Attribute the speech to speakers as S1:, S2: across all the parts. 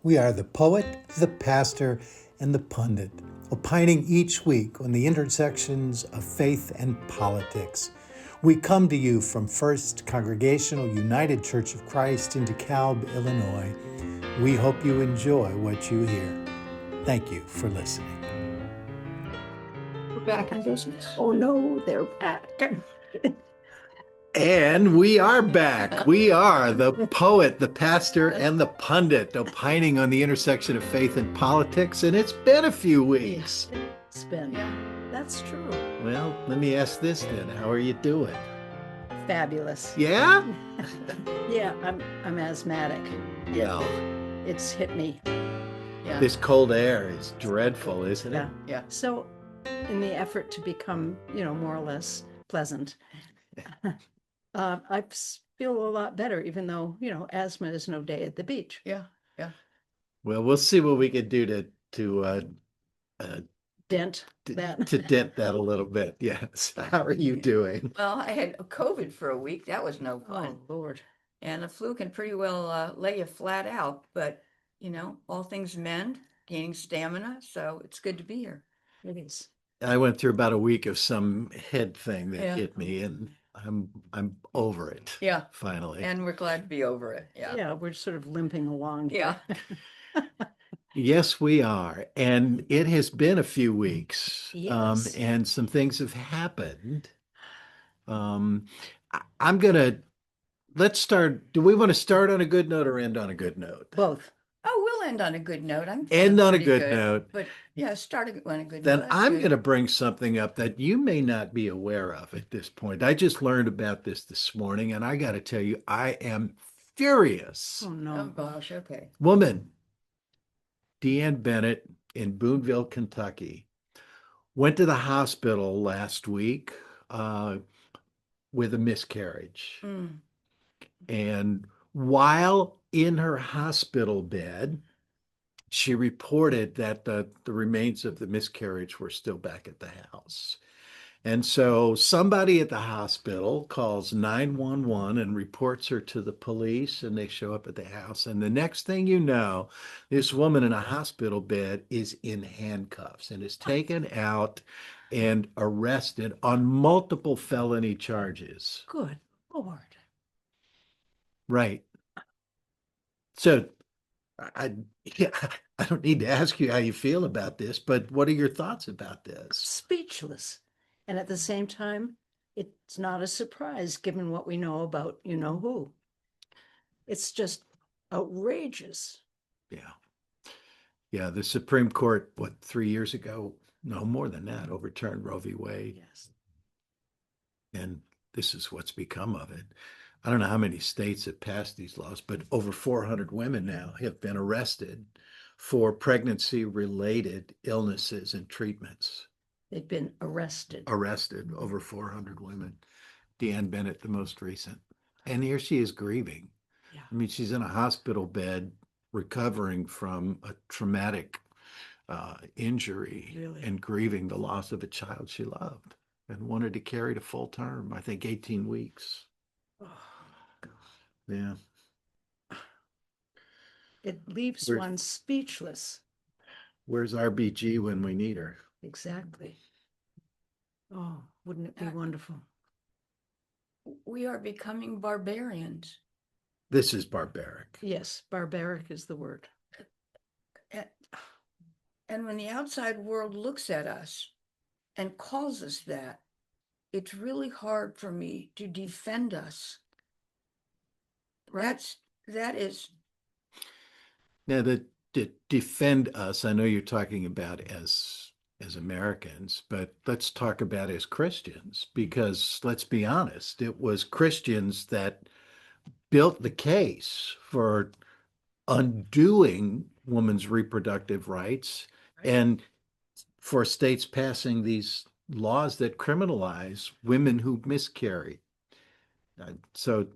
S1: We are the poet, the pastor, and the pundit, opining each week on the intersections of faith and politics. We come to you from First Congregational United Church of Christ in DeKalb, Illinois. We hope you enjoy what you hear. Thank you for listening.
S2: We're back in business. Oh no, they're back.
S1: And we are back. We are the poet, the pastor, and the pundit, opining on the intersection of faith and politics. And it's been a few weeks.
S2: It's been, that's true.
S1: Well, let me ask this then. How are you doing?
S2: Fabulous.
S1: Yeah?
S2: Yeah, I'm asthmatic.
S1: Yeah.
S2: It's hit me. Yeah.
S1: This cold air is dreadful, isn't it?
S2: Yeah. So in the effort to become, more or less pleasant, I feel a lot better, even though, asthma is no day at the beach.
S3: Yeah.
S1: Well, we'll see what we can do to
S2: dent that.
S1: to dent that a little bit. Yes. How are you doing?
S3: Well, I had COVID for a week. That was no fun.
S2: Oh, Lord.
S3: And the flu can pretty well lay you flat out. But, all things mend, gaining stamina. So it's good to be here.
S2: It is.
S1: I went through about a week of some head thing that
S3: Yeah.
S1: hit me, and I'm over it.
S3: Yeah.
S1: Finally.
S3: And we're glad to be over it. Yeah.
S2: Yeah, we're sort of limping along.
S3: Yeah.
S1: Yes, we are. And it has been a few weeks.
S2: Yes.
S1: And some things have happened. Let's start. Do we want to start on a good note or end on a good note?
S2: Both.
S3: Oh, we'll end on a good note. I'm
S1: End on a
S3: pretty
S1: good note.
S3: But yeah, start on a good
S1: Then
S3: note.
S1: I'm going to bring something up that you may not be aware of at this point. I just learned about this morning, and I got to tell you, I am furious.
S2: Oh, no.
S3: Oh, gosh. Okay.
S1: Woman, Deanne Bennett in Boonville, Kentucky, went to the hospital last week with a miscarriage.
S3: Mm.
S1: And while in her hospital bed, she reported that the remains of the miscarriage were still back at the house. And so somebody at the hospital calls 911 and reports her to the police, and they show up at the house. And the next thing you know, this woman in a hospital bed is in handcuffs and is taken out and arrested on multiple felony charges.
S2: Good Lord.
S1: Right. So I don't need to ask you how you feel about this, but what are your thoughts about this?
S2: Speechless. And at the same time, it's not a surprise given what we know about who. It's just outrageous.
S1: Yeah. Yeah, the Supreme Court, 3 years ago? No, more than that, overturned Roe v. Wade.
S2: Yes.
S1: And this is what's become of it. I don't know how many states have passed these laws, but over 400 women now have been arrested for pregnancy-related illnesses and treatments.
S2: They've been arrested.
S1: Over 400 women. Deanne Bennett, the most recent. And here she is grieving.
S2: Yeah.
S1: I mean, she's in a hospital bed recovering from a traumatic injury.
S2: Really?
S1: And grieving the loss of a child she loved and wanted to carry to full term, I think 18 weeks.
S2: Oh, God.
S1: Yeah.
S2: It leaves
S1: Where-
S2: one speechless.
S1: Where's RBG when we need her?
S2: Exactly. Oh, wouldn't it be wonderful?
S3: We are becoming barbarians.
S1: This is barbaric.
S2: Yes, barbaric is the word.
S3: And when the outside world looks at us and calls us that, it's really hard for me to defend us.
S2: Right.
S3: That is.
S1: Now, to defend us, I know you're talking about as Americans, but let's talk about as Christians, because let's be honest, it was Christians that built the case for undoing women's reproductive rights and for states passing these laws that criminalize women who miscarry. So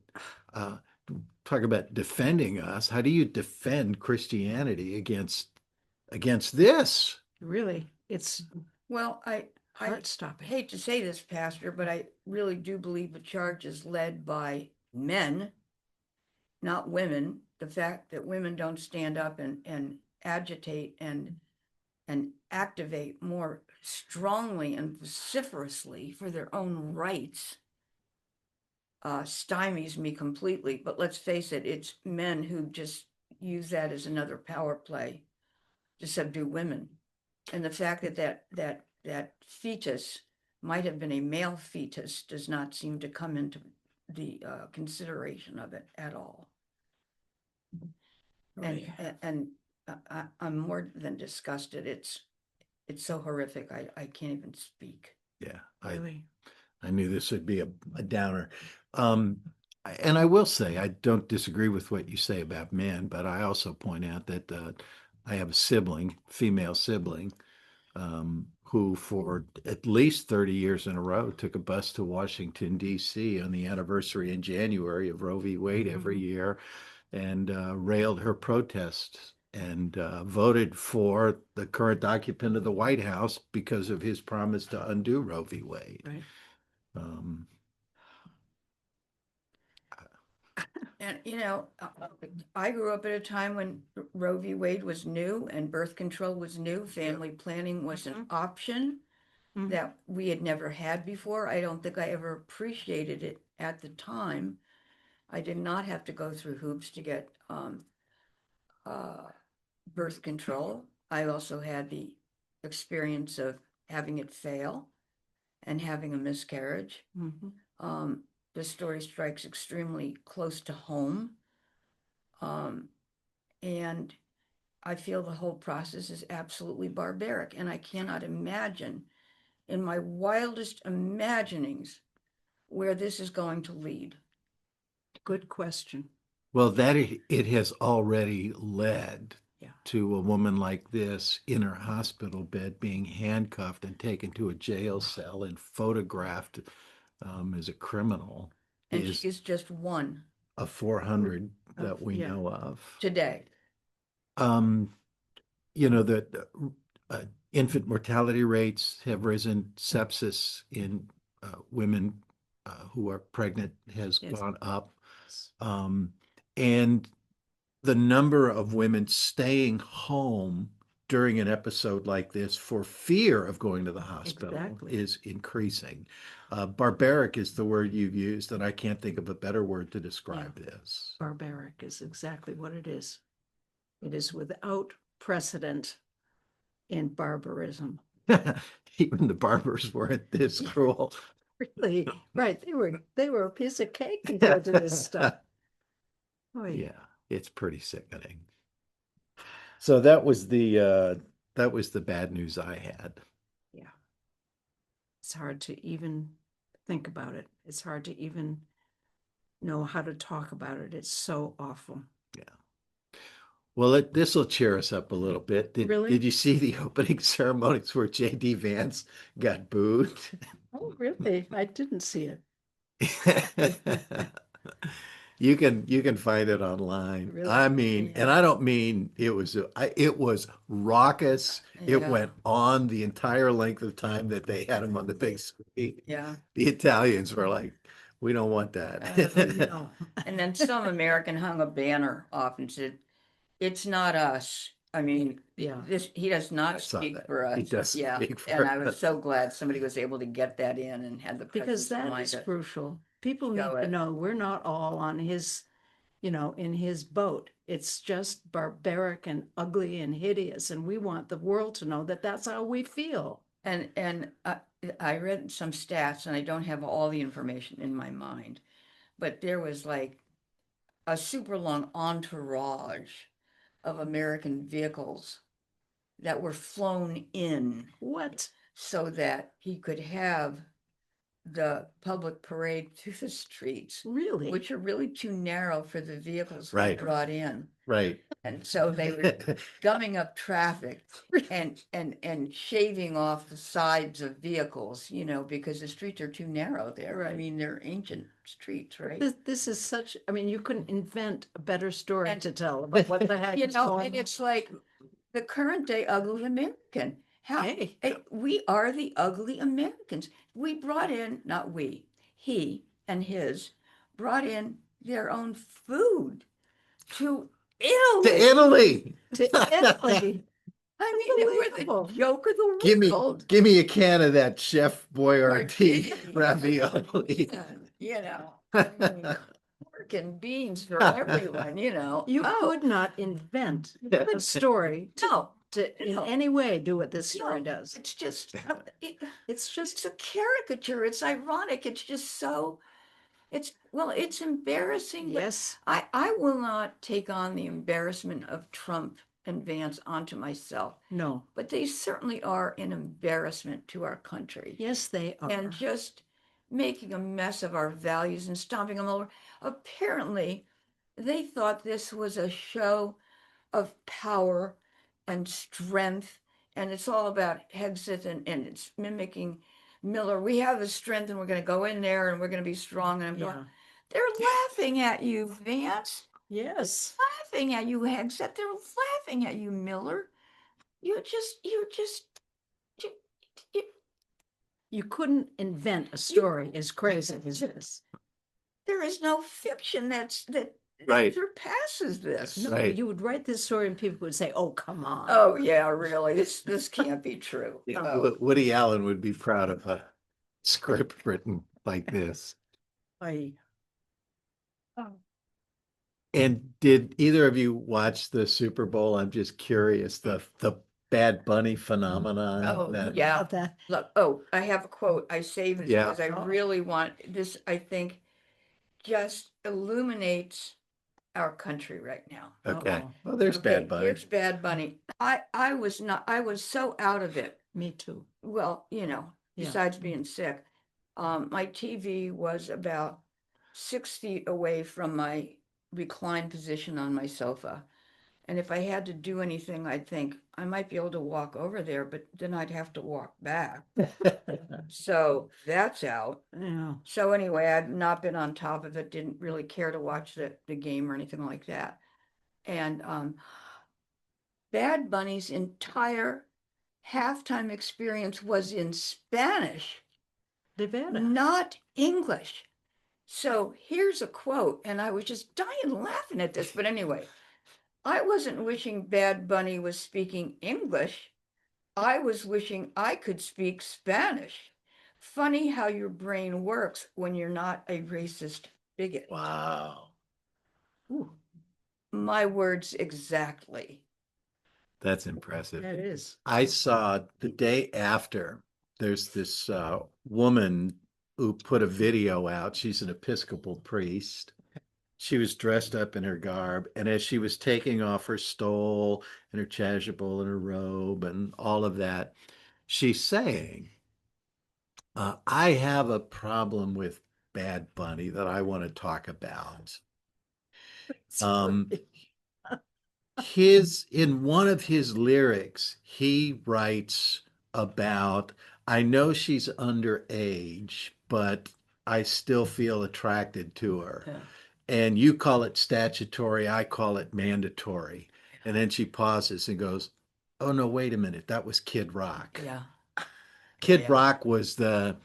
S1: talk about defending us. How do you defend Christianity against this?
S2: Really, it's
S3: Well, I
S2: heart-stopping.
S3: hate to say this, Pastor, but I really do believe the charge is led by men, not women. the fact that women don't stand up and agitate and activate more strongly and vociferously for their own rights stymies me completely. But let's face it, it's men who just use that as another power play to subdue women. And the fact that fetus might have been a male fetus does not seem to come into the consideration of it at all.
S2: Right.
S3: And I'm more than disgusted. It's so horrific. I can't even speak.
S1: Yeah,
S2: Really.
S1: I knew this would be a downer. And I will say, I don't disagree with what you say about men, but I also point out that I have a sibling, female sibling, who for at least 30 years in a row took a bus to Washington, D.C. on the anniversary in January of Roe v. Wade every year and railed her protests and voted for the current occupant of the White House because of his promise to undo Roe v. Wade.
S2: Right.
S1: Um,
S3: And, I grew up at a time when Roe v. Wade was new and birth control was new. Family planning was an option
S2: Mhm.
S3: that we had never had before. I don't think I ever appreciated it at the time. I did not have to go through hoops to get birth control. I also had the experience of having it fail and having a miscarriage.
S2: Mhm.
S3: The story strikes extremely close to home. And I feel the whole process is absolutely barbaric. And I cannot imagine in my wildest imaginings where this is going to lead.
S2: Good question.
S1: well, it has already led
S2: Yeah.
S1: to a woman like this in her hospital bed being handcuffed and taken to a jail cell and photographed as a criminal
S3: And
S1: is
S3: she's just one
S1: a 400 that we
S2: Yeah.
S1: know of.
S3: today.
S1: Um, the infant mortality rates have risen. Sepsis in women who are pregnant has
S2: Yes.
S1: gone up. And the number of women staying home during an episode like this for fear of going to the hospital
S2: Exactly.
S1: is increasing. Barbaric is the word you've used, and I can't think of a better word to describe this.
S2: Barbaric is exactly what it is. It is without precedent in barbarism.
S1: Even the barbers weren't this cruel.
S2: Really, right? They were a piece of cake compared to this stuff. Oy.
S1: Yeah, it's pretty sickening. So that was the bad news I had.
S2: Yeah. It's hard to even think about it. It's hard to even know how to talk about it. It's so awful.
S1: Well, this will cheer us up a little bit.
S2: Really?
S1: Did you see the opening ceremonies where J.D. Vance got booed?
S2: Oh, really? I didn't see it.
S1: You can find it online.
S2: Really?
S1: I mean, and I don't mean it was raucous. It
S3: Yeah.
S1: went on the entire length of time that they had him on the big screen.
S3: Yeah.
S1: The Italians were like, we don't want that.
S2: No.
S3: And then some American hung a banner off and said, "It's not us." I mean,
S2: Yeah.
S3: he does
S1: I
S3: not
S1: saw
S3: speak
S1: that.
S3: for us.
S1: He does
S3: Yeah.
S1: speak for
S3: And I was
S1: us.
S3: so glad somebody was able to get that in and had the
S2: Because
S3: presence of
S2: that
S3: mind
S2: is
S3: to
S2: crucial. People need
S3: show
S2: to
S3: it.
S2: know we're not all on his, in his boat. It's just barbaric and ugly and hideous. And we want the world to know that that's how we feel.
S3: And I read some stats, and I don't have all the information in my mind, but there was like a super long entourage of American vehicles that were flown in
S2: What?
S3: so that he could have the public parade through the streets,
S2: Really?
S3: which are really too narrow for the vehicles we
S1: Right.
S3: brought in.
S1: Right.
S3: And so they were gumming up traffic and shaving off the sides of vehicles, because the streets are too narrow there. I
S2: Right.
S3: mean, they're ancient streets, right?
S2: This is such, you couldn't invent a better story
S3: And-
S2: to tell about what the heck is going
S3: And
S2: on.
S3: it's like the current day ugly American.
S2: Hey.
S3: We are the ugly Americans. We brought in, not we, he and his brought in their own food to
S1: To
S3: Italy.
S1: Italy.
S2: To Italy.
S3: I mean, it was
S2: Unbelievable.
S3: the joke of the
S1: Give
S3: world.
S1: me a can of that Chef Boyardee
S3: Martini.
S1: ravioli.
S3: You know, I mean, pork and beans for everyone, you know.
S2: You
S3: Oh,
S2: could not invent a story
S3: no,
S2: to in
S3: No.
S2: any way do what this story
S3: no,
S2: does.
S3: it's just,
S2: It's just
S3: it's a caricature. It's ironic. It's just so, it's embarrassing, but
S2: yes.
S3: I will not take on the embarrassment of Trump and Vance onto myself,
S2: No.
S3: but they certainly are an embarrassment to our country.
S2: Yes, they are.
S3: And just making a mess of our values and stomping them over. Apparently, they thought this was a show of power and strength, and it's all about Hegseth and it's mimicking Miller. We have the strength, and we're going to go in there, and we're going to be strong. And I'm
S2: Yeah.
S3: going, they're laughing at you, Vance.
S2: Yes.
S3: Laughing at you, Hegseth. They're laughing at you, Miller. You're just, you,
S2: You couldn't invent a story as crazy as this.
S3: there is no fiction that
S1: Right.
S3: surpasses this.
S2: No,
S1: Right.
S2: you would write this story and people would say, "Oh, come on."
S3: Oh yeah, really. This can't be true.
S1: Yeah,
S3: Oh.
S1: Woody Allen would be proud of a script written like this.
S2: I,
S1: And did either of you watch the Super Bowl? I'm just curious, the Bad Bunny phenomenon.
S3: Oh,
S1: that-
S3: yeah.
S2: about that.
S3: Look, oh, I have a quote. I saved it
S1: Yeah.
S3: because I
S2: Oh.
S3: really want this, I think, just illuminates our country right now.
S1: Okay.
S2: Uh-oh.
S1: Well, there's
S3: Okay,
S1: Bad Bunny.
S3: here's Bad Bunny. I was so out of it.
S2: Me too.
S3: Well, you know,
S2: Yeah.
S3: besides being sick, my TV was about 6 feet away from my reclined position on my sofa. And if I had to do anything, I'd think I might be able to walk over there, but then I'd have to walk back. So that's out.
S2: Yeah.
S3: So anyway, I've not been on top of it, didn't really care to watch the game or anything like that. And Bad Bunny's entire halftime experience was in Spanish,
S2: De veras.
S3: not English. So here's a quote, and I was just dying laughing at this. But anyway, I wasn't wishing Bad Bunny was speaking English. I was wishing I could speak Spanish. Funny how your brain works when you're not a racist bigot.
S1: Wow.
S2: Ooh,
S3: My words exactly.
S1: That's impressive.
S2: that is.
S1: I saw the day after, there's this woman who put a video out. She's an Episcopal priest. She was dressed up in her garb, and as she was taking off her stole and her chasuble and her robe and all of that, she's saying, I have a problem with Bad Bunny that I want to talk about. Um, in one of his lyrics, he writes about, I know she's underage, but I still feel attracted to her.
S3: Yeah.
S1: And you call it statutory, I call it mandatory. And then she pauses and goes, oh no, wait a minute, that was Kid Rock.
S3: Yeah.
S1: Kid
S3: Yeah.
S1: Rock was the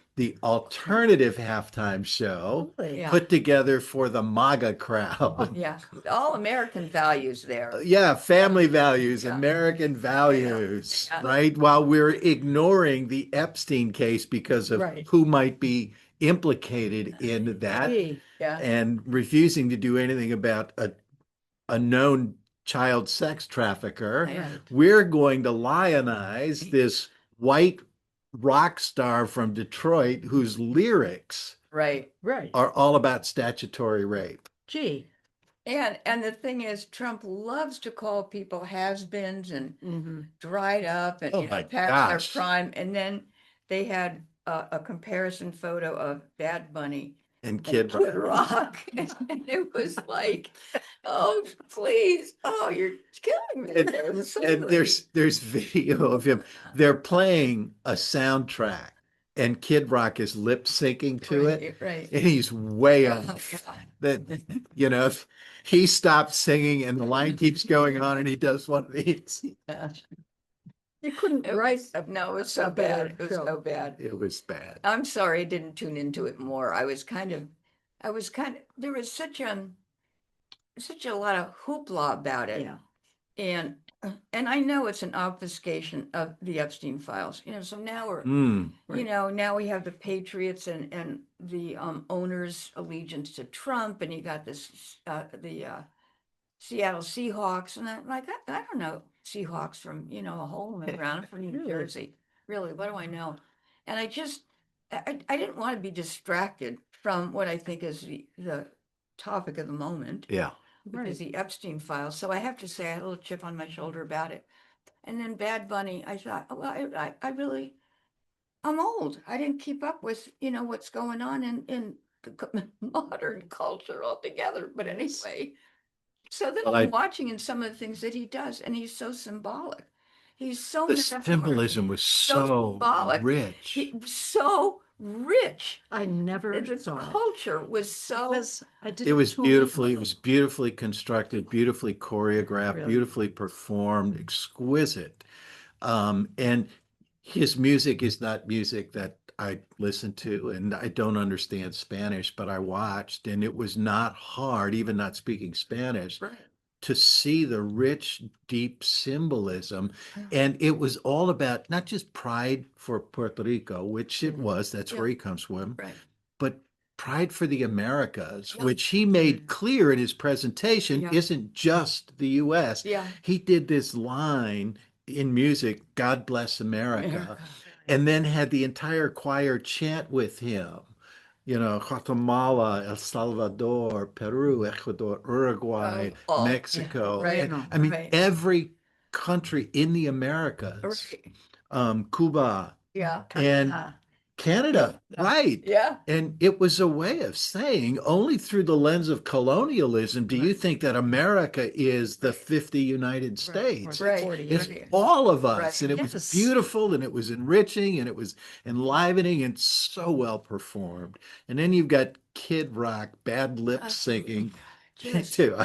S1: alternative halftime show
S2: Really?
S3: Yeah.
S1: put together for the MAGA crowd.
S3: Yeah. All American values there.
S1: Yeah, family values,
S3: Yeah.
S1: American values,
S3: Yeah.
S1: right? While we're ignoring the Epstein case because of
S2: Right.
S1: who might be implicated in that
S2: Gee,
S3: Yeah.
S1: and refusing to do anything about a known child sex trafficker.
S3: Yeah.
S1: We're going to lionize this white rock star from Detroit whose lyrics
S3: Right.
S2: right.
S1: are all about statutory rape.
S2: Gee.
S3: And the thing is, Trump loves to call people has-beens and
S2: Mm-hmm.
S3: dried up and
S1: Oh
S3: you know,
S1: my
S3: past
S1: gosh.
S3: their prime. And then they had a comparison photo of Bad Bunny
S1: And
S3: and
S1: Kid
S3: Kid
S1: Rock.
S3: Rock. And it was like, oh, please. Oh, you're killing me.
S1: And,
S3: It was so
S1: and
S3: good.
S1: there's video of him. They're playing a soundtrack, and Kid Rock is lip syncing to it,
S3: Right.
S1: and he's way
S3: Oh,
S1: off.
S3: God.
S1: That he stops singing, and the line keeps going on, and he does one of these.
S2: You couldn't
S3: It
S2: write.
S3: was, no, it was so
S2: a bad
S3: bad. It was
S2: show.
S3: so bad.
S1: It was bad.
S3: I'm sorry I didn't tune into it more. There was such such a lot of hoopla about it.
S2: Yeah.
S3: And I know it's an obfuscation of the Epstein files, so now we're,
S1: Mm,
S2: Right.
S3: now we have the Patriots and the owners' allegiance to Trump, and you got this, the Seattle Seahawks, and I'm like, I don't know Seahawks from, a hole in the ground. I'm from New
S2: Really?
S3: Jersey. Really, what do I know? And I didn't want to be distracted from what I think is the topic of the moment,
S1: yeah.
S3: which
S2: Right.
S3: is the Epstein files. So I have to say, I had a little chip on my shoulder about it. And then Bad Bunny, I thought, well, I really, I'm old. I didn't keep up with, what's going on in the modern culture altogether. But
S2: Yes.
S3: anyway, so then
S1: Well,
S3: I'm watching in some of the things that he does, and he's so symbolic. He's so
S1: the
S3: metaphoric,
S1: symbolism was
S3: so
S1: so
S3: symbolic.
S1: rich.
S3: He so rich.
S2: I never
S3: The
S2: saw it.
S3: culture was so
S2: Because I didn't.
S1: It was
S2: tune in.
S1: beautifully, it was beautifully constructed, beautifully choreographed,
S2: Really?
S1: beautifully performed, exquisite. And his music is not music that I listen to, and I don't understand Spanish, but I watched, and it was not hard, even not speaking Spanish,
S3: right.
S1: to see the rich, deep symbolism. And it was all about not just pride for Puerto Rico, which it was, that's
S3: Yeah.
S1: where he comes from,
S3: Right.
S1: but pride for the Americas,
S3: Yeah.
S1: which he made clear in his presentation
S3: Yeah.
S1: isn't just the US.
S3: Yeah.
S1: He did this line in music, God bless America, and then had the entire choir chant with him. Guatemala, El Salvador, Peru, Ecuador, Uruguay,
S3: Oh,
S1: Mexico.
S3: right.
S1: And,
S2: No.
S1: I mean,
S3: Right.
S1: every country in the Americas,
S3: Right.
S1: Cuba,
S3: Yeah.
S1: and
S2: Ah,
S1: Canada,
S3: Yeah.
S1: right.
S3: Yeah.
S1: And it was a way of saying, only through the lens of colonialism do you think that America is the 50 United States.
S2: or
S3: Right.
S2: 40
S1: It's
S3: Right.
S1: all of us.
S3: Right.
S1: And it was
S2: Yes.
S1: beautiful and it was enriching and it was enlivening and so well performed. And then you've got Kid Rock, bad lip syncing
S3: Just,
S1: too.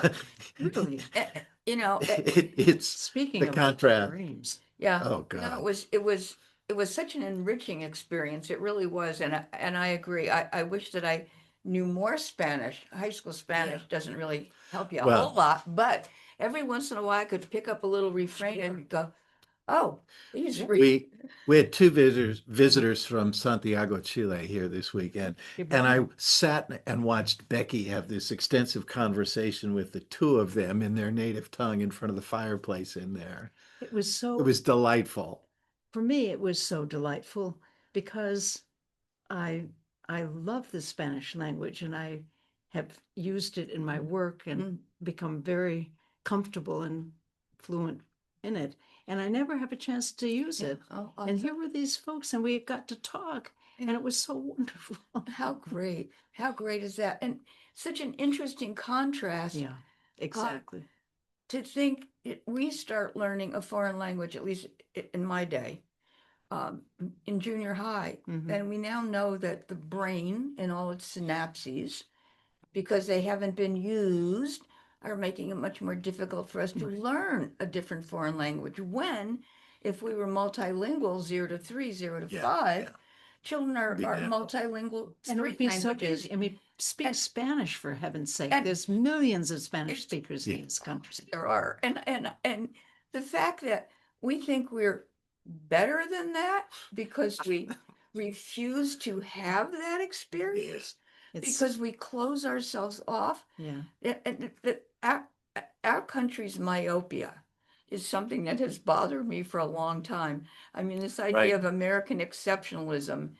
S2: really.
S1: It's
S2: Speaking
S1: the
S2: of
S1: contrast.
S2: dreams.
S3: yeah.
S1: Oh,
S3: No,
S1: God.
S3: it was such an enriching experience. It really was. And I agree. I wish that I knew more Spanish. High school Spanish doesn't really help you a whole
S1: Well,
S3: lot, but every once in a while I could pick up a little refrain and go, oh, he's
S1: we had two visitors from Santiago, Chile here this weekend, and I sat and watched Becky have this extensive conversation with the two of them in their native tongue in front of the fireplace in there.
S2: It was
S1: It
S2: so,
S1: was delightful.
S2: for me, it was so delightful because I I love the Spanish language and I have used it in my work and become very comfortable and fluent in it. And I never have a chance to use it.
S3: Oh,
S2: And here were these folks and we got to talk and it was so wonderful.
S3: how great. How great is that? And such an interesting contrast.
S2: Yeah, exactly.
S3: To think we start learning a foreign language, at least in my day, in junior high.
S2: Mhm.
S3: And we now know that the brain and all its synapses, because they haven't been used, are making it much more difficult for us to learn a different foreign language. When, if we were multilingual, 0 to 3, 0 to 5, children are multilingual
S2: And it would be so
S3: languages.
S2: easy. I mean, speak Spanish for heaven's sake.
S3: and-
S2: There's millions of Spanish speakers in this country.
S3: There are. And the fact that we think we're better than that because we refuse to have that experience,
S2: It's,
S3: because we close ourselves off.
S2: yeah,
S3: And our country's myopia is something that has bothered me for a long time. I mean, this idea
S1: Right.
S3: of American exceptionalism.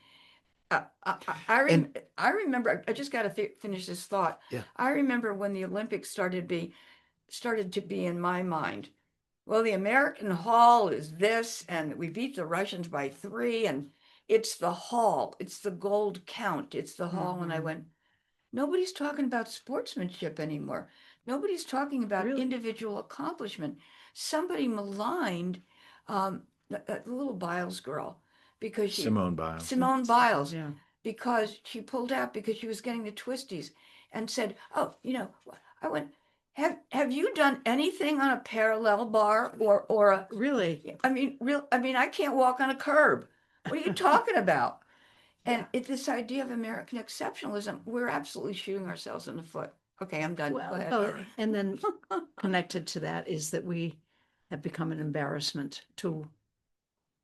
S3: I remember, I just got to finish this thought.
S1: Yeah.
S3: I remember when the Olympics started to be in my mind. Well, the American Hall is this, and we beat the Russians by 3, and it's the hall, it's the gold count, it's the hall. And I
S2: Mhm.
S3: went, nobody's talking about sportsmanship anymore. Nobody's talking about
S2: Really?
S3: individual accomplishment. Somebody maligned that little Biles girl because
S1: Simone Biles.
S3: Simone Biles,
S2: yeah.
S3: because she pulled out because she was getting the twisties and said, oh, I went, have you done anything on a parallel bar or a,
S2: Really?
S3: I mean, I can't walk on a curb. What are you talking about? And it's this idea of American exceptionalism, we're absolutely shooting ourselves in the foot. Okay, I'm done. Go
S2: Well,
S3: ahead.
S2: oh, and then connected to that is that we have become an embarrassment to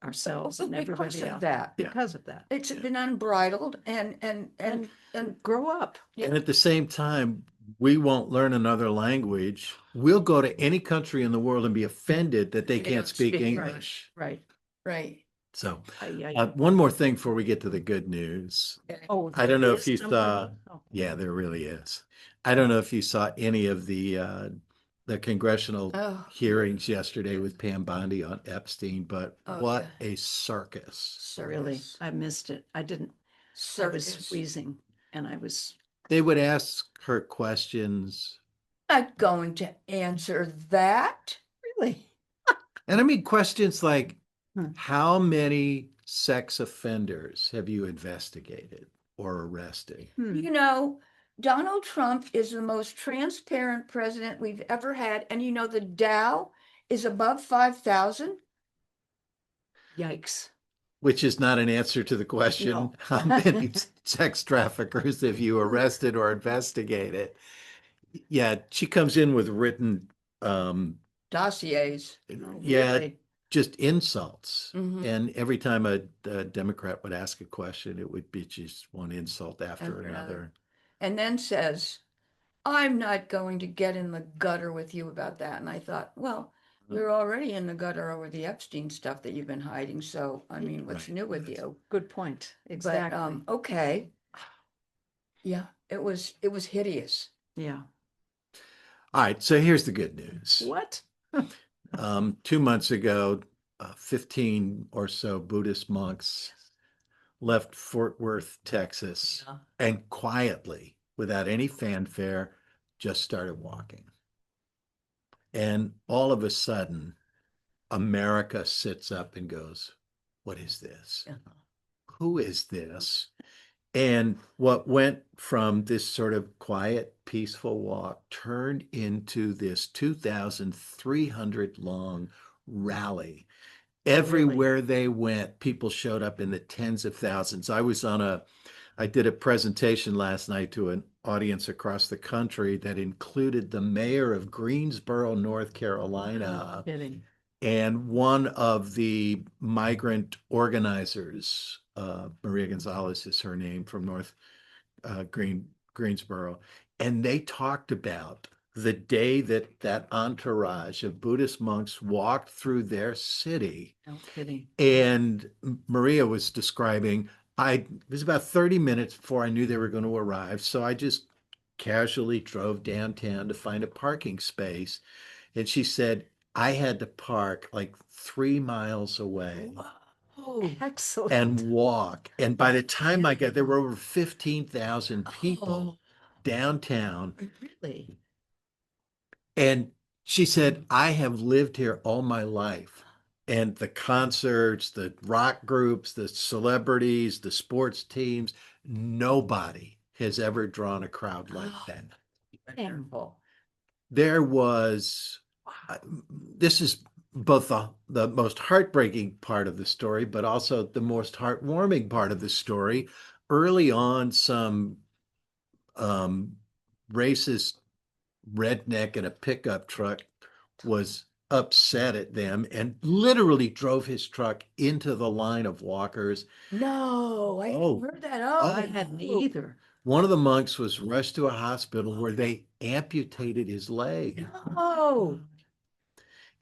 S2: ourselves and
S3: Because
S2: everybody
S3: of
S2: else
S3: that.
S1: Yeah.
S2: because of that.
S3: It's been unbridled and
S2: Grow up.
S3: Yeah.
S1: And at the same time, we won't learn another language. We'll go to any country in the world and be offended that they
S3: They
S1: can't
S3: don't
S1: speak
S3: speak
S1: English.
S2: Right.
S3: right.
S1: So,
S2: I,
S1: one more thing before we get to the good news.
S3: Okay.
S2: oh,
S1: I don't know
S2: there
S1: if
S2: is
S1: you
S2: something?
S1: saw,
S2: Oh,
S1: yeah, there really is. I don't know if you saw any of the congressional
S3: Oh,
S1: hearings yesterday with Pam Bondi on Epstein, but
S3: Oh,
S1: what
S3: yeah.
S1: a circus.
S2: really,
S3: circus.
S2: I missed it. I didn't, I was
S3: Circus.
S2: wheezing and I was,
S1: They would ask her questions,
S3: Not going to answer that.
S2: really?
S1: and I mean questions like,
S2: Hmm.
S1: how many sex offenders have you investigated or arrested?
S2: Hmm.
S3: You know, Donald Trump is the most transparent president we've ever had. And you know, the Dow is above 5,000.
S2: Yikes.
S1: Which is not an answer to the
S2: No.
S1: question, how many sex traffickers have you arrested or investigated? Yeah, she comes in with written,
S3: Dossiers.
S2: Oh,
S1: yeah,
S2: really?
S1: just insults.
S3: Mhm.
S1: And every time a Democrat would ask a question, it would be just one insult after
S3: After
S1: another.
S3: another. And then says, I'm not going to get in the gutter with you about that. And I thought, well, you're already in the gutter over the Epstein stuff that you've been hiding. So, I mean, what's
S1: Right.
S3: new with you?
S2: Good point.
S3: But
S2: Exactly.
S3: okay. Yeah, it was hideous.
S2: Yeah.
S1: All right, so here's the good news.
S2: What?
S1: 2 months ago, 15 or so Buddhist monks left Fort Worth, Texas,
S3: Yeah.
S1: and quietly, without any fanfare, just started walking. And all of a sudden, America sits up and goes, what is this?
S3: Yeah.
S1: Who is this? And what went from this sort of quiet, peaceful walk turned into this 2,300 long rally. Everywhere they went, people showed up in the tens of thousands. I did a presentation last night to an audience across the country that included the mayor of Greensboro, North Carolina,
S2: Kidding.
S1: and one of the migrant organizers. Maria Gonzalez is her name, from Greensboro. And they talked about the day that that entourage of Buddhist monks walked through their city.
S2: No kidding.
S1: And Maria was describing, it was about 30 minutes before I knew they were going to arrive. So I just casually drove downtown to find a parking space. And she said, I had to park like 3 miles away
S2: Oh, excellent.
S1: and walk. And by the time I got there were over 15,000 people
S3: Oh.
S1: downtown.
S2: Really?
S1: And she said, I have lived here all my life. And the concerts, the rock groups, the celebrities, the sports teams, nobody has ever drawn a crowd like that.
S3: Wonderful.
S1: There was, this is both the most heartbreaking part of the story, but also the most heartwarming part of the story. Early on, some racist redneck in a pickup truck was upset at them and literally drove his truck into the line of walkers.
S3: No, I
S1: Oh.
S3: heard that.
S2: I
S3: Oh,
S2: hadn't either.
S1: One of the monks was rushed to a hospital where they amputated his leg.
S3: Oh,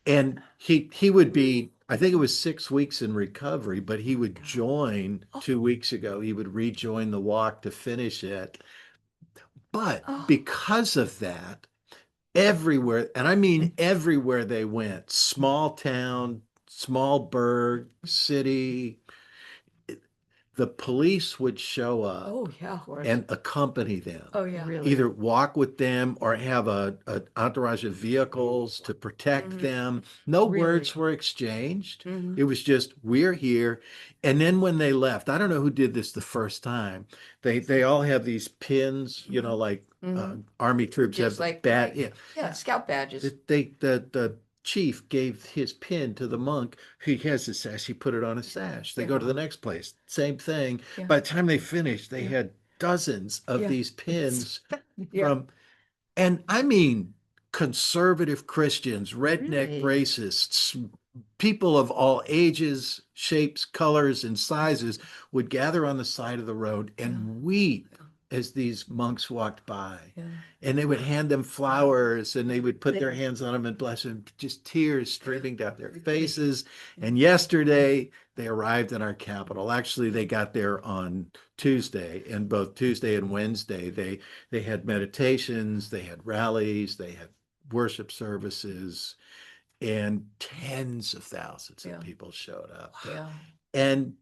S1: And he would be, I think it was 6 weeks in recovery, but he would join 2 weeks ago. He would rejoin the walk to finish it. But
S3: Oh.
S1: because of that, everywhere, and I mean everywhere they went, small town, small burg, city, the police would show up
S3: oh yeah.
S2: Of course.
S1: and accompany them.
S3: Oh yeah.
S2: Really?
S1: Either walk with them or have a entourage of vehicles to protect
S3: Mhm.
S1: them. No
S2: Really?
S1: words were exchanged.
S3: Mhm.
S1: It was just, we're here. And then when they left, I don't know who did this the first time. They all have these pins, like
S3: Mhm.
S1: army troops
S3: Just
S1: have
S3: like
S1: bat.
S3: right. Yeah, scout badges.
S1: The chief gave his pin to the monk. He has a sash. He put it on a sash. They
S3: Yeah.
S1: go to the next place. Same thing.
S3: Yeah.
S1: By the time they finished, they
S3: Yeah.
S1: had dozens of
S3: Yeah.
S1: these pins
S3: Yeah.
S1: from. And I mean, conservative Christians, redneck
S2: Really?
S1: racists, people of all ages, shapes, colors, and sizes would gather on the side of the road and weep as these monks walked by.
S3: Yeah.
S1: And they would hand them flowers and they would put their hands on them and bless them, just tears streaming down their faces. And yesterday they arrived in our capital. Actually, they got there on Tuesday, and both Tuesday and Wednesday, they had meditations, they had rallies, they had worship services, and tens of thousands
S3: Yeah.
S1: of people showed up.
S3: Yeah.
S1: And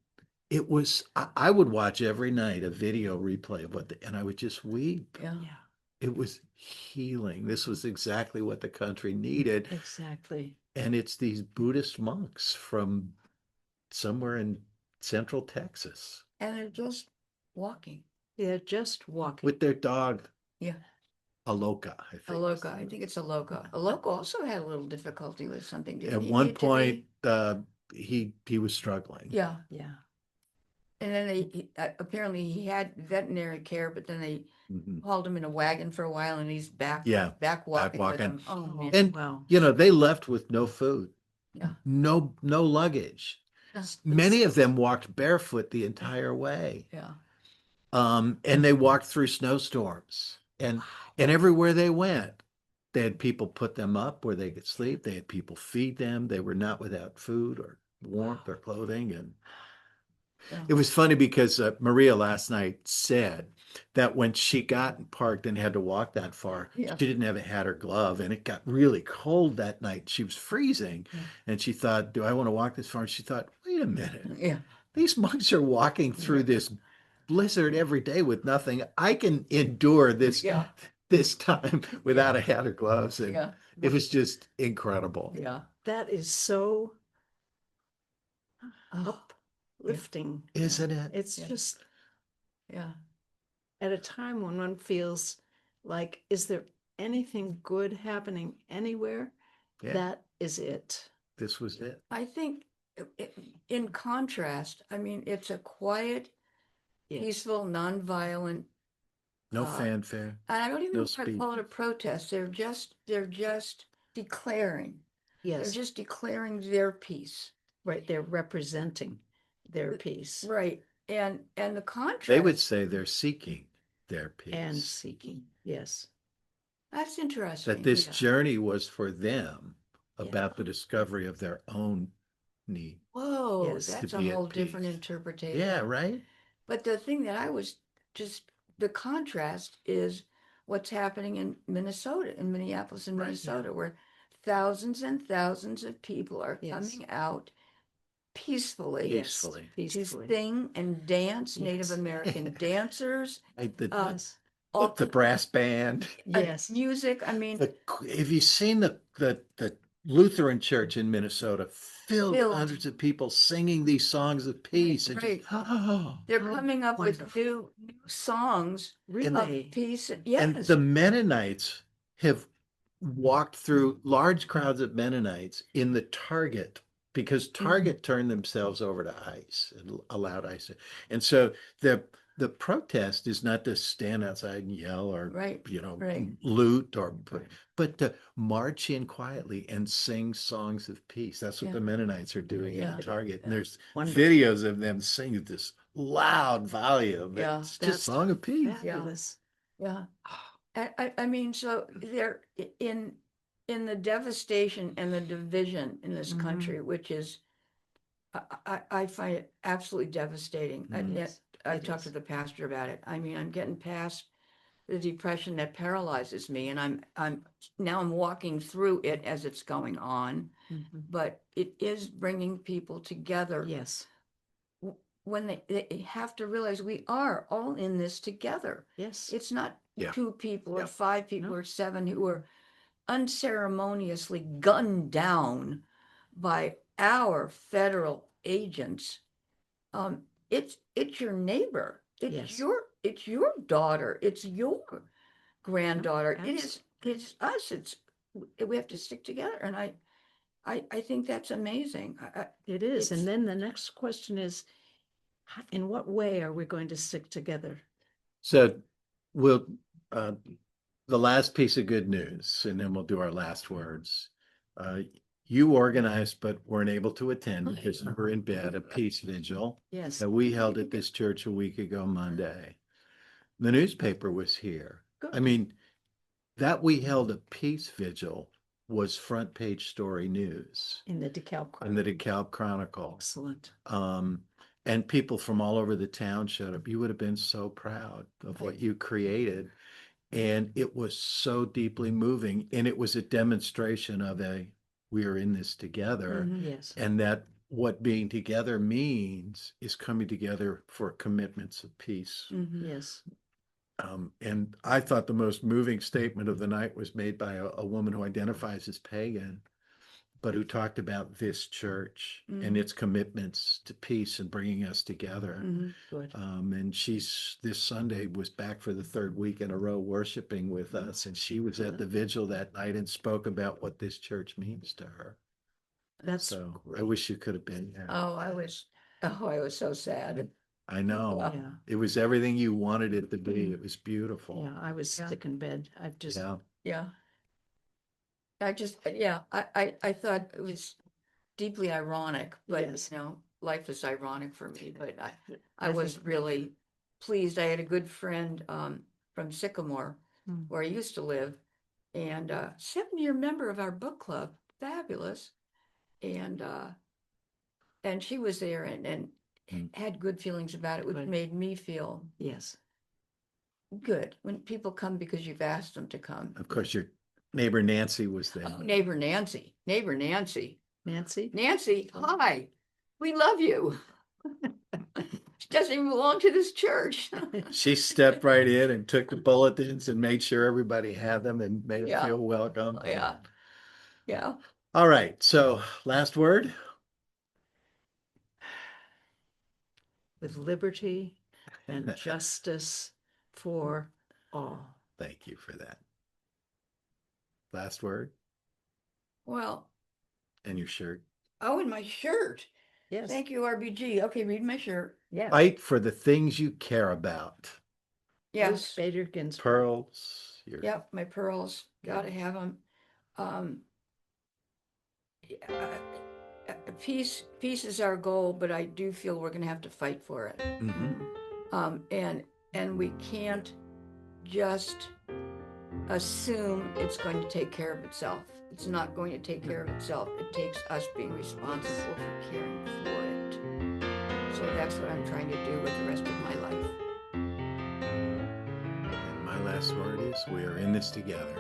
S1: it was, I would watch every night a video replay of and I would just weep.
S3: Yeah.
S2: Yeah,
S1: It was healing. This was exactly what the country needed.
S2: exactly.
S1: And it's these Buddhist monks from somewhere in central Texas
S3: And they're just walking.
S2: They're just walking.
S1: with their dog,
S3: Yeah.
S1: Aloka, I think.
S3: Aloka. I think it's Aloka. Aloka also had a little difficulty with something. Didn't
S1: At
S3: he
S1: one
S3: need to be-
S1: point, he was struggling.
S3: Yeah.
S2: Yeah.
S3: And then apparently he had veterinary care, but then they
S1: Mhm.
S3: hauled him in a wagon for a while and he's back
S1: Yeah,
S3: back walking with
S1: walking.
S3: them. Oh man.
S1: And
S2: Wow.
S1: they left with no food,
S3: Yeah.
S1: no luggage.
S3: Yeah.
S1: Many of them walked barefoot the entire way.
S3: Yeah.
S1: And they walked through snowstorms, and everywhere they went, they had people put them up where they could sleep. They had people feed them. They were not without food or warmth or clothing. And
S3: Yeah.
S1: it was funny because Maria last night said that when she got parked and had to walk that far,
S3: Yeah.
S1: she didn't have a hat or glove, and it got really cold that night. She was freezing,
S3: Yeah.
S1: and she thought, "Do I want to walk this far?" And she thought, "Wait a minute,
S3: Yeah.
S1: these monks are walking through this blizzard every day with nothing. I can endure this
S3: Yeah.
S1: this time without a hat or gloves." And
S3: Yeah.
S1: it was just incredible.
S3: Yeah.
S2: That is so
S3: Oh,
S2: uplifting.
S1: Isn't it?
S2: It's
S3: Yeah.
S2: just
S3: yeah.
S2: at a time when one feels like, is there anything good happening anywhere?
S1: Yeah.
S2: That is it.
S1: This was it.
S3: I think in contrast, I mean, it's a quiet,
S2: Yes.
S3: peaceful, nonviolent,
S1: No
S3: Uh,
S1: fanfare.
S3: and I don't even
S1: No
S3: know if I call it a protest. They're just declaring. They're
S2: Yes.
S3: just declaring their piece.
S2: Right. They're representing their piece
S3: Right. And the contrast.
S1: They would say they're seeking their peace.
S2: and seeking. Yes.
S3: That's interesting.
S1: That this
S2: Yeah.
S1: journey was for them
S2: Yeah.
S1: about the discovery of their own need.
S3: Whoa,
S2: Yes. To
S3: that's a
S1: be at
S3: whole different
S1: peace.
S3: interpretation.
S1: Yeah, right?
S3: But the thing that I was just the contrast is what's happening in Minnesota, in Minneapolis and
S1: Right.
S3: Minnesota, where thousands and thousands of people are
S2: Yes.
S3: coming out peacefully
S1: Peacefully.
S3: to
S2: Peacefully.
S3: sing and dance, Native
S2: Yes.
S3: American dancers,
S1: The,
S2: Yes.
S3: all
S1: the brass band.
S2: Yes.
S3: music. I mean,
S1: Have you seen the Lutheran church in Minnesota filled with
S3: Filled.
S1: hundreds of people singing these songs of peace? And
S3: right.
S1: just, oh.
S3: They're
S2: How
S3: coming up with
S2: wonderful.
S3: new songs of
S2: Really.
S3: peace.
S1: And
S3: Yes.
S1: the Mennonites have walked through large crowds of Mennonites in the Target because Target turned themselves over to ICE and allowed ICE. And so the protest is not to stand outside and yell or
S3: Right, right.
S1: loot but to march in quietly and sing songs of peace. That's what
S3: Yeah.
S1: the Mennonites are doing
S3: Yeah.
S1: in Target. And
S3: Yeah.
S1: there's
S2: Wonderful.
S1: videos of them singing this loud volume.
S3: Yeah.
S1: It's
S2: That's
S1: just song of peace.
S2: Fabulous.
S3: Yeah. I mean, so they're in the devastation and the division in this
S2: Mhm.
S3: country, which is, I find it absolutely devastating.
S1: Mhm.
S2: Yes,
S3: I
S2: it
S3: talked to
S2: is.
S3: the pastor about it. I mean, I'm getting past the depression that paralyzes me, and I'm walking through it as it's going on.
S2: Mhm.
S3: But it is bringing people together
S2: Yes.
S3: when they have to realize we are all in this together.
S2: Yes.
S3: It's not
S1: Yeah.
S3: 2 people or
S1: Yeah.
S3: 5 people
S2: No.
S3: or 7 who are unceremoniously gunned down by our federal agents. It's your neighbor.
S2: Yes.
S3: It's your daughter. It's your granddaughter.
S2: abs-
S3: It's us. We have to stick together. And I think that's amazing.
S2: It is.
S3: It's-
S2: And then the next question is, in what way are we going to stick together?
S1: So we'll uh, the last piece of good news, and then we'll do our last words. You organized but weren't able to attend because you were in bed, a peace vigil
S2: Yes.
S1: that we held at this church a week ago Monday. The newspaper was here. I
S2: Good.
S1: mean, that we held a peace vigil was front page story news
S2: In the DeKalb
S1: in the
S2: Chronicle.
S1: DeKalb Chronicle.
S2: Excellent.
S1: And people from all over the town showed up. You would have been so proud of what you created. And it was so deeply moving. And it was a demonstration of we are in this together.
S2: Yes.
S1: And that what being together means is coming together for commitments of peace.
S2: Yes.
S1: And I thought the most moving statement of the night was made by a woman who identifies as pagan, but who talked about this church and its commitments to peace and bringing us together.
S2: Good.
S1: And she's this Sunday was back for the third week in a row worshiping with us. And she was at the vigil that night and spoke about what this church means to her.
S2: That's
S1: So I wish you could have been there.
S3: Oh, I was so sad.
S1: I know.
S2: yeah.
S1: It was everything you wanted it to be. It was beautiful.
S2: Yeah. I was sick in bed. I've just
S1: Yeah.
S3: Yeah. I thought it was deeply ironic, but
S2: Yes.
S3: life is ironic for me, but I was really pleased. I had a good friend from Sycamore where I used to live, and 7-year member of our book club. Fabulous. And she was there and had good feelings about it, which
S2: Good.
S3: made me feel
S2: yes.
S3: good when people come because you've asked them to come.
S1: Of course, your neighbor Nancy was there.
S3: Oh, neighbor Nancy,
S2: Nancy.
S3: Nancy, hi, we love you. She doesn't even belong to this church.
S1: She stepped right in and took the bulletins and made sure everybody had them and made
S3: Yeah.
S1: them feel welcome.
S3: Yeah. Yeah.
S1: All right. So last word.
S2: With liberty and justice for all.
S1: Thank you for that. Last word
S3: Well,
S1: and your shirt.
S3: oh, and my shirt.
S2: Yes.
S3: Thank you, RBG. Okay, read my shirt.
S2: Yeah.
S1: Fight for the things you care about.
S3: Yes.
S2: Ruth Bader Ginsburg.
S1: Pearls.
S3: Yep, my pearls. Gotta have them. Peace is our goal, but I do feel we're going to have to fight for it. And we can't just assume it's going to take care of itself. It's not going to take care of itself. It takes us being responsible for caring for it. So that's what I'm trying to do with the rest of my life.
S1: And my last word is we are in this together.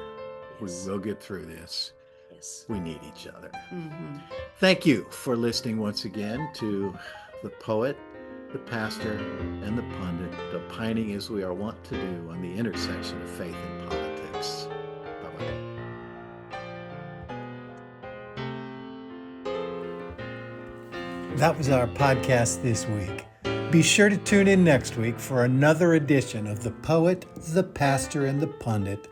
S2: Yes.
S1: We will get through this.
S2: Yes.
S1: We need each other. Thank you for listening once again to the poet, the pastor, and the pundit, opining as we are wont to do on the intersection of faith and politics. Bye-bye. That was our podcast this week. Be sure to tune in next week for another edition of The Poet, the Pastor, and the Pundit,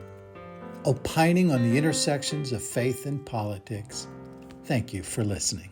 S1: opining on the intersections of faith and politics. Thank you for listening.